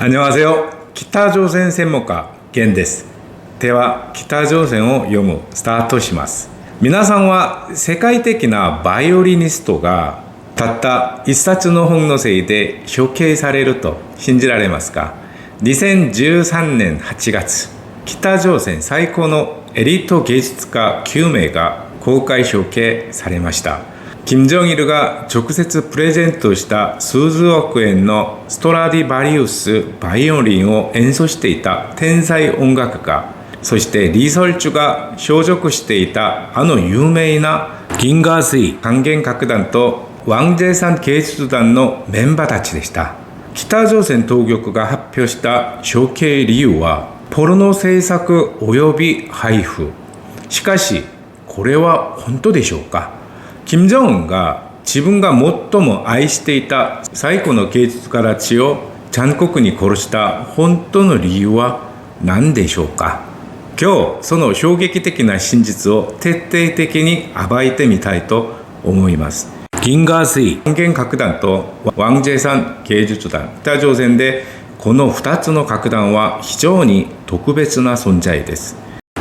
안녕하세요。北朝鮮専門家、玄です。では、北朝鮮を読むスタートします。皆さんは世界的なバイオリニストがたった一冊の本のせいで処刑されると信じられますか？ 2013 年8月、北朝鮮最高のエリート芸術家9名が公開処刑されました。金正日が直接プレゼントした数十億円のストラディバリウスバイオリンを演奏していた天才音楽家、そしてリ・ソルチュが所属していたあの有名な銀河水還元楽団とワン・ジェイサン芸術団のメンバーたちでした。北朝鮮当局が発表した処刑理由はポルノ制作及び配布。しかしこれは本当でしょうか？金正恩が自分が最も愛していた最古の芸術家たちを残酷に殺した本当の理由は何でしょうか？今日その衝撃的な真実を徹底的に暴いてみたいと思います。銀河水還元楽団とワン・ジェイサン芸術団、北朝鮮でこの2つの楽団は非常に特別な存在です。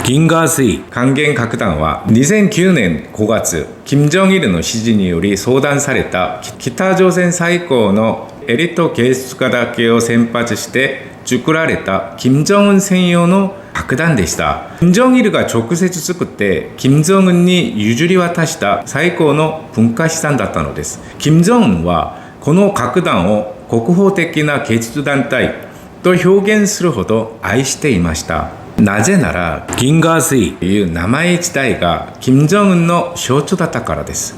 銀河水還元楽団は2009年5月、金正日の指示により創団された北朝鮮最高のエリート芸術家だけを選抜して作られた金正恩専用の楽団でした。金正日が直接作って金正恩に譲り渡した最高の文化資産だったのです。金正恩はこの楽団を国宝的な芸術団体と表現するほど愛していました。なぜなら銀河水という名前自体が金正恩の象徴だったからです。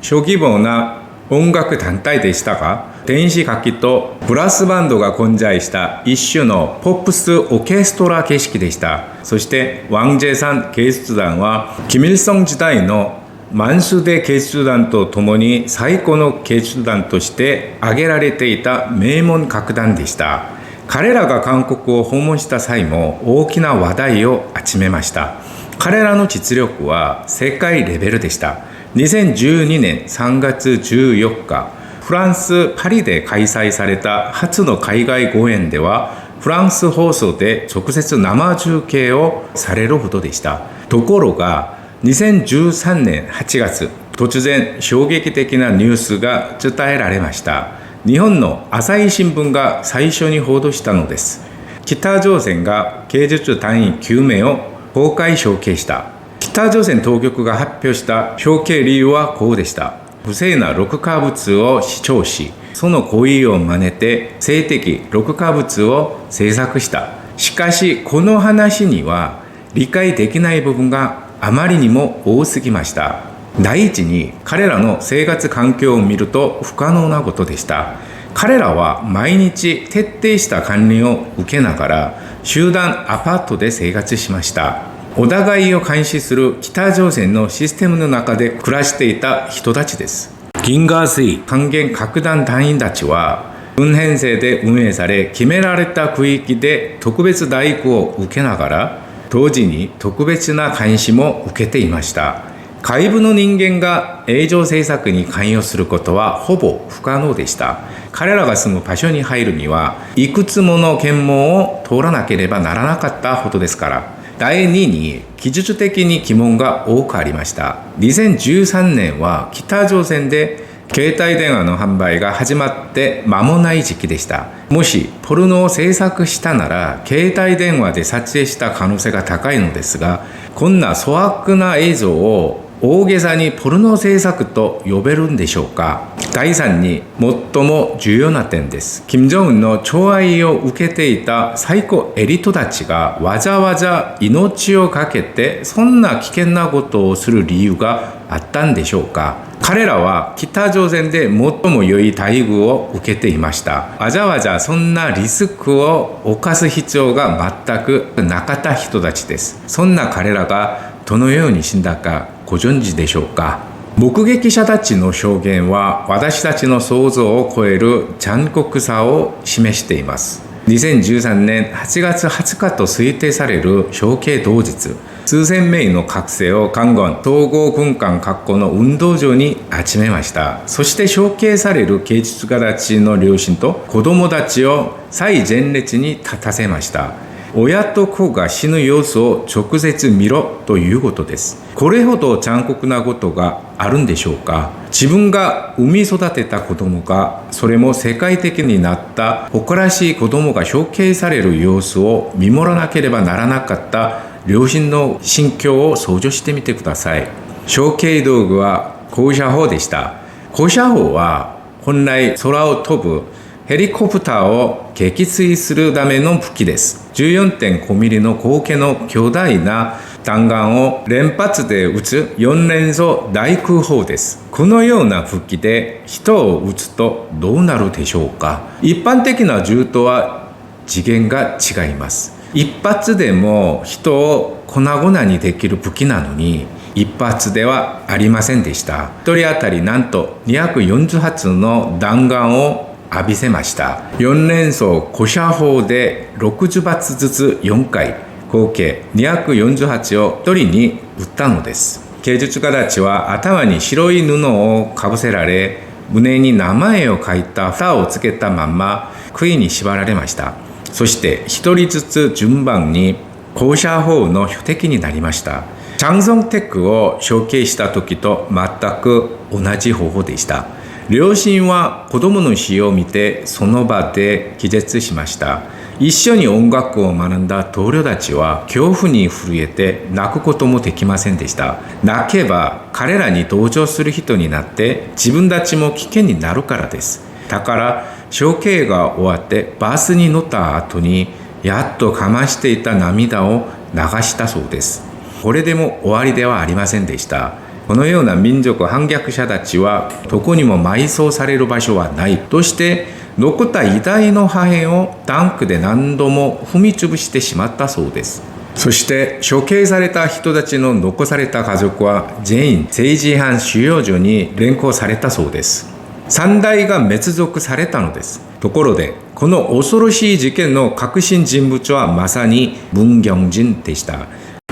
小規模な音楽団体でしたが、電子楽器とブラスバンドが混在した一種のポップスオーケストラ形式でした。そしてワン・ジェイサン芸術団はキミルソン時代のマンスデ芸術団とともに最高の芸術団として挙げられていた名門楽団でした。彼らが韓国を訪問した際も大きな話題を集めました。彼らの実力は世界レベルでした。2012年3月14日、フランス・パリで開催された初の海外公演では、フランス放送で直接生中継をされるほどでした。ところが、2013年8月、突然衝撃的なニュースが伝えられました。日本の朝日新聞が最初に報道したのです。北朝鮮が芸術団員9名を公開処刑した。北朝鮮当局が発表した処刑理由はこうでした。不正な録画物を視聴し、その行為を真似て性的録画物を制作した。しかしこの話には理解できない部分があまりにも多すぎました。第一に彼らの生活環境を見ると不可能なことでした。彼らは毎日徹底した管理を受けながら集団アパートで生活しました。お互いを監視する北朝鮮のシステムの中で暮らしていた人たちです。銀河水還元楽団団員たちは分編成で運営され、決められた区域で特別待遇を受けながら同時に特別な監視も受けていました。外部の人間が映像制作に関与することはほぼ不可能でした。彼らが住む場所に入るにはいくつもの検問を通らなければならなかったほどですから。第2に技術的に疑問が多くありました。2013年は北朝鮮で携帯電話の販売が始まって間もない時期でした。もしポルノを制作したなら携帯電話で撮影した可能性が高いのですが、こんな粗悪な映像を大げさにポルノ制作と呼べるんでしょうか？第3に最も重要な点です。金正恩の寵愛を受けていた最高エリートたちがわざわざ命をかけてそんな危険なことをする理由があったんでしょうか？彼らは北朝鮮で最も良い待遇を受けていました。わざわざそんなリスクを冒す必要が全くなかった人たちです。そんな彼らがどのように死んだかご存知でしょうか？目撃者たちの証言は私たちの想像を超える残酷さを示しています。2013年8月20日と推定される処刑当日、数千名の学生を関軍総合軍艦学校の運動場に集めました。そして処刑される芸術家たちの両親と子供たちを最前列に立たせました。親と子が死ぬ様子を直接見ろということです。これほど残酷なことがあるんでしょうか。自分が産み育てた子供が、それも世界的になった誇らしい子供が処刑される様子を見守らなければならなかった両親の心境を想像してみてください。処刑道具は高射砲でした。高射砲は本来空を飛ぶヘリコプターを撃墜するための武器です。14.5 ミリの口径の巨大な弾丸を連発で撃つ4連装大空砲です。このような武器で人を撃つとどうなるでしょうか。一般的な銃とは次元が違います。一発でも人を粉々にできる武器なのに、一発ではありませんでした。一人当たりなんと240発の弾丸を浴びせました。4連装高射砲で60発ずつ4回、合計248を1人に撃ったのです。芸術家たちは頭に白い布をかぶせられ、胸に名前を書いた蓋をつけたまま杭に縛られました。そして1人ずつ順番に高射砲の標的になりました。チャンソンテクを処刑した時と全く同じ方法でした。両親は子供の死を見てその場で気絶しました。一緒に音楽を学んだ同僚たちは恐怖に震えて泣くこともできませんでした。泣けば彼らに同情する人になって自分たちも危険になるからです。だから処刑が終わってバスに乗った後にやっと我慢していた涙を流したそうです。これでも終わりではありませんでした。このような民族反逆者たちはどこにも埋葬される場所はないとして残った遺体の破片をタンクで何度も踏み潰してしまったそうです。そして処刑された人たちの残された家族は全員政治違反収容所に連行されたそうです。3代が滅族されたのです。ところでこの恐ろしい事件の核心人物はまさに文경진でした。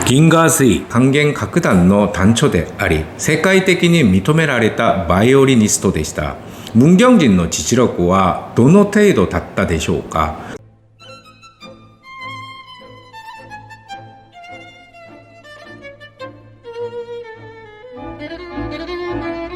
銀河水還元楽団の団長であり、世界的に認められたバイオリニストでした。文경진の実力はどの程度だったでしょうか。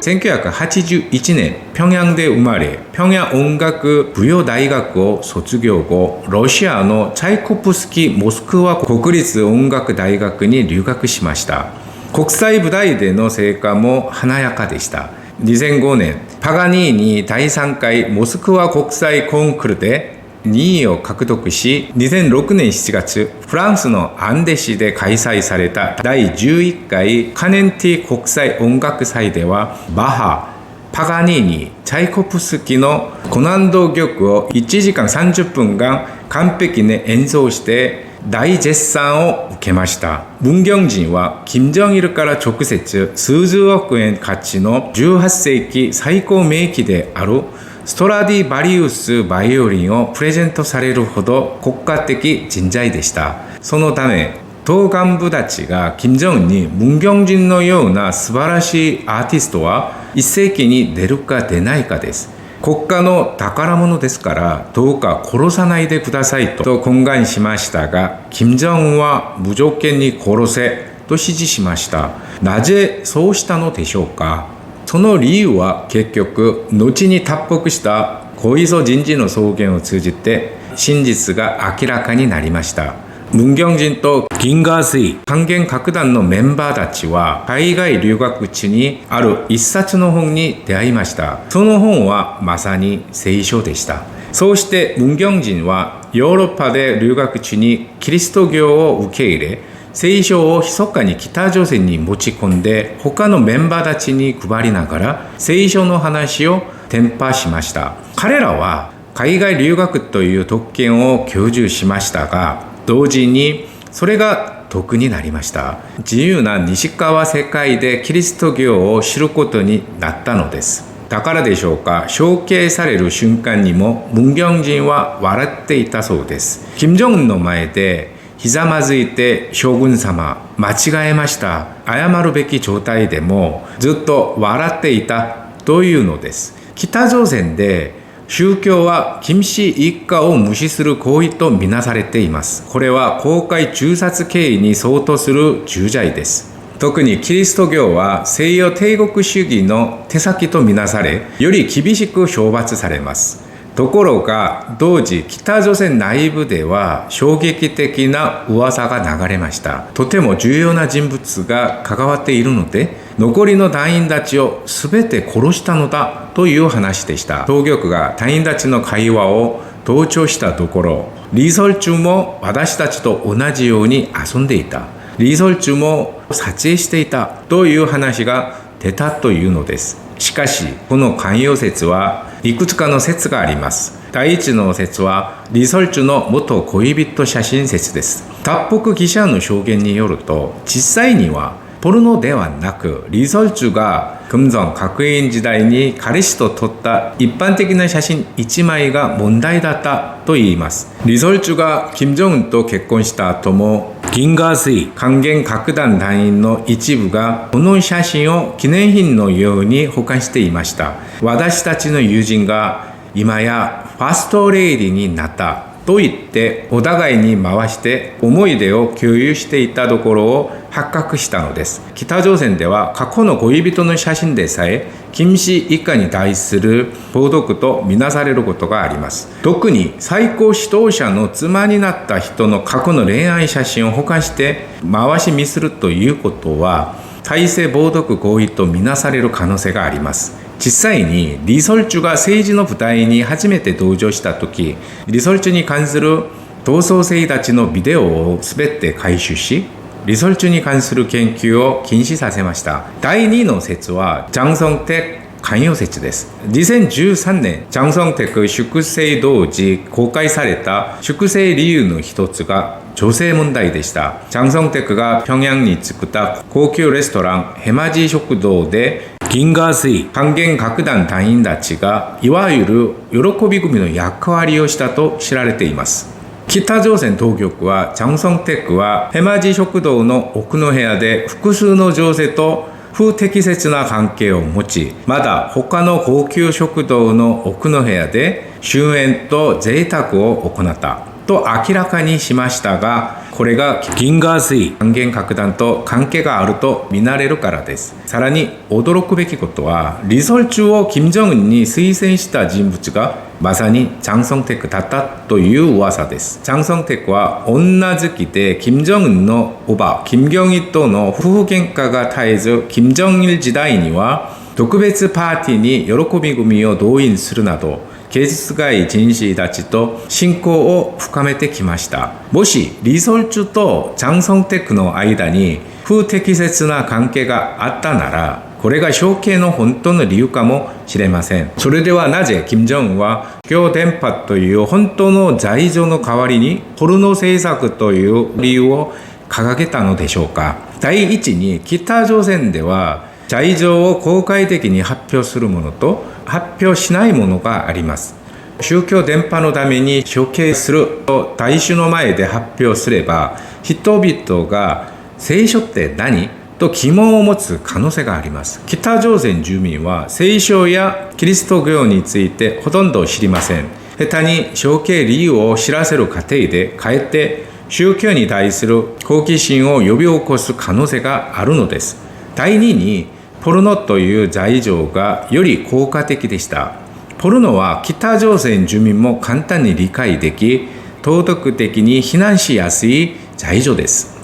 1981年、平壌で生まれ、平壌音楽舞踊大学を卒業後、ロシアのチャイコプスキーモスクワ国立音楽大学に留学しました。国際舞台での成果も華やかでした。2005年、パガニーニ第3回モスクワ国際コンクールで2位を獲得し、2006年7月、フランスのアンデ市で開催された第11回カネンティ国際音楽祭では、バッハ、パガニーニ、チャイコプスキの高難度曲を1時間30分間完璧に演奏して大絶賛を受けました。文경진は金正日から直接数十億円価値の18世紀最高名器であるストラディバリウスバイオリンをプレゼントされるほど国家的人材でした。そのため党幹部たちが金正恩に文경진のような素晴らしいアーティストは一世紀に出るか出ないかです。国家の宝物ですからどうか殺さないでくださいと懇願しましたが、金正恩は無条件に殺せと指示しました。なぜそうしたのでしょうか。その理由は結局後に脱北した小磯人事の証言を通じて真実が明らかになりました。文경진と銀河水還元楽団のメンバーたちは海外留学中にある一冊の本に出会いました。その本はまさに聖書でした。そうして文경진はヨーロッパで留学中にキリスト教を受け入れ、聖書を密かに北朝鮮に持ち込んで他のメンバーたちに配りながら聖書の話を伝播しました。彼らは海外留学という特権を享受しましたが、同時にそれが得になりました。自由な西側世界でキリスト教を知ることになったのです。だからでしょうか、処刑される瞬間にも文경진は笑っていたそうです。金正恩の前でひざまずいて将軍様、間違えました。謝るべき状態でもずっと笑っていたというのです。北朝鮮で宗教は金氏一家を無視する行為とみなされています。これは公開銃殺刑に相当する重罪です。特にキリスト教は西洋帝国主義の手先とみなされ、より厳しく処罰されます。ところが同時北朝鮮内部では衝撃的な噂が流れました。とても重要な人物が関わっているので残りの隊員たちを全て殺したのだという話でした。当局が隊員たちの会話を盗聴したところ、リ・ソルチュも私たちと同じように遊んでいた、リ・ソルチュも撮影していたという話が出たというのです。しかしこの関与説はいくつかの説があります。第一の説はリ・ソルチュの元恋人写真説です。脱北記者の証言によると、実際にはポルノではなくリ・ソルチュが金正学院時代に彼氏と撮った一般的な写真1枚が問題だったと言います。リ・ソルチュが金正恩と結婚した後も銀河水還元楽団団員の一部がこの写真を記念品のように保管していました。私たちの友人が今やファストレイディになったと言ってお互いに回して思い出を共有していたところを発覚したのです。北朝鮮では過去の恋人の写真でさえ金氏一家に対する暴力とみなされることがあります。特に最高指導者の妻になった人の過去の恋愛写真を保管して回し見するということは体制暴力行為とみなされる可能性があります。実際にリ・ソルチュが政治の舞台に初めて登場した時、リ・ソルチュに関する同窓生たちのビデオを全て回収し、リ・ソルチュに関する研究を禁止させました。第2の説はジャン・ソンテク関与説です。2013年ジャン・ソンテク粛清同時公開された粛清理由の一つが女性問題でした。ジャン・ソンテクが平壌に作った高級レストランヘマジ食堂で銀河水還元楽団隊員たちがいわゆる喜び組の役割をしたと知られています。北朝鮮当局はジャン・ソンテクはヘマジ食堂の奥の部屋で複数の女性と不適切な関係を持ち、また他の高級食堂の奥の部屋で終宴と贅沢を行ったと明らかにしましたが、これが銀河水還元楽団と関係があると見られるからです。さらに驚くべきことはリ・ソルチュを金正恩に推薦した人物がまさにジャン・ソンテクだったという噂です。ジャン・ソンテクは女好きで金正恩の叔母金正日との夫婦喧嘩が絶えず、金正日時代には特別パーティーに喜び組を動員するなど芸術界人士たちと親交を深めてきました。もしリ・ソルチュとジャン・ソンテクの間に不適切な関係があったなら、これが処刑の本当の理由かもしれません。それではなぜ金正恩は強電波という本当の罪状の代わりにポルノ政策という理由を掲げたのでしょうか。第一に北朝鮮では罪状を公開的に発表するものと発表しないものがあります。宗教伝播のために処刑すると大衆の前で発表すれば、人々が聖書って何と疑問を持つ可能性があります。北朝鮮住民は聖書やキリスト教についてほとんど知りません。下手に処刑理由を知らせる過程でかえって宗教に対する好奇心を呼び起こす可能性があるのです。第2にポルノという罪状がより効果的でした。ポルノは北朝鮮住民も簡単に理解でき、道徳的に非難しやすい罪状です。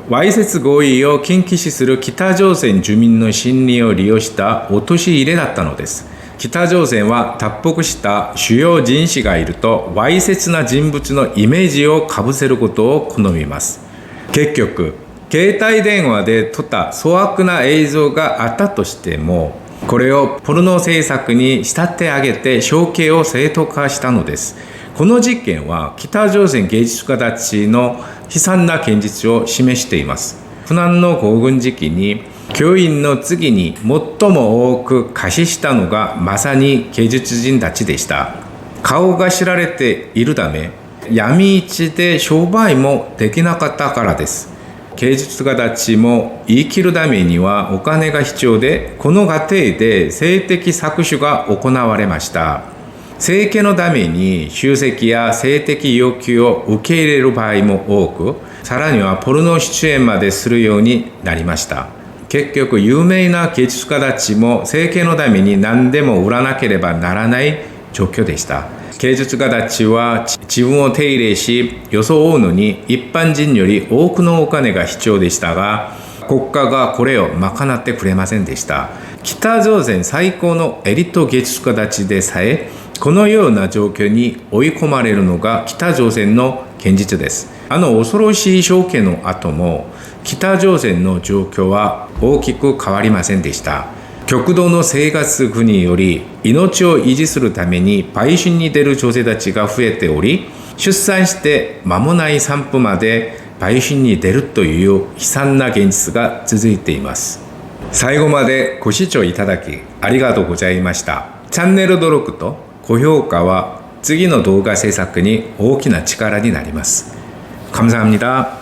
わいせつ行為を禁止する北朝鮮住民の心理を利用した陥れだったのです。北朝鮮は脱北した主要人士がいるとわいせつな人物のイメージをかぶせることを好みます。結局携帯電話で撮った粗悪な映像があったとしても、これをポルノ制作に仕立て上げて処刑を正当化したのです。この実験は北朝鮮芸術家たちの悲惨な現実を示しています。苦難の行軍時期に教員の次に最も多く過死したのがまさに芸術人たちでした。顔が知られているため、闇市で商売もできなかったからです。芸術家たちも生きるためにはお金が必要で、この過程で性的搾取が行われました。生計のために集積や性的要求を受け入れる場合も多く、さらにはポルノ出演までするようになりました。結局有名な芸術家たちも生計のために何でも売らなければならない状況でした。芸術家たちは自分を手入れし装うのに一般人より多くのお金が必要でしたが、国家がこれを賄ってくれませんでした。北朝鮮最高のエリート芸術家たちでさえこのような状況に追い込まれるのが北朝鮮の現実です。恐ろしい処刑の後も北朝鮮の状況は大きく変わりませんでした。極度の生活苦により命を維持するために売春に出る女性たちが増えており、出産して間もない産婦まで売春に出るという悲惨な現実が続いています。最後までご視聴いただきありがとうございました。チャンネル登録と高評価は次の動画制作に大きな力になります。감사합니다。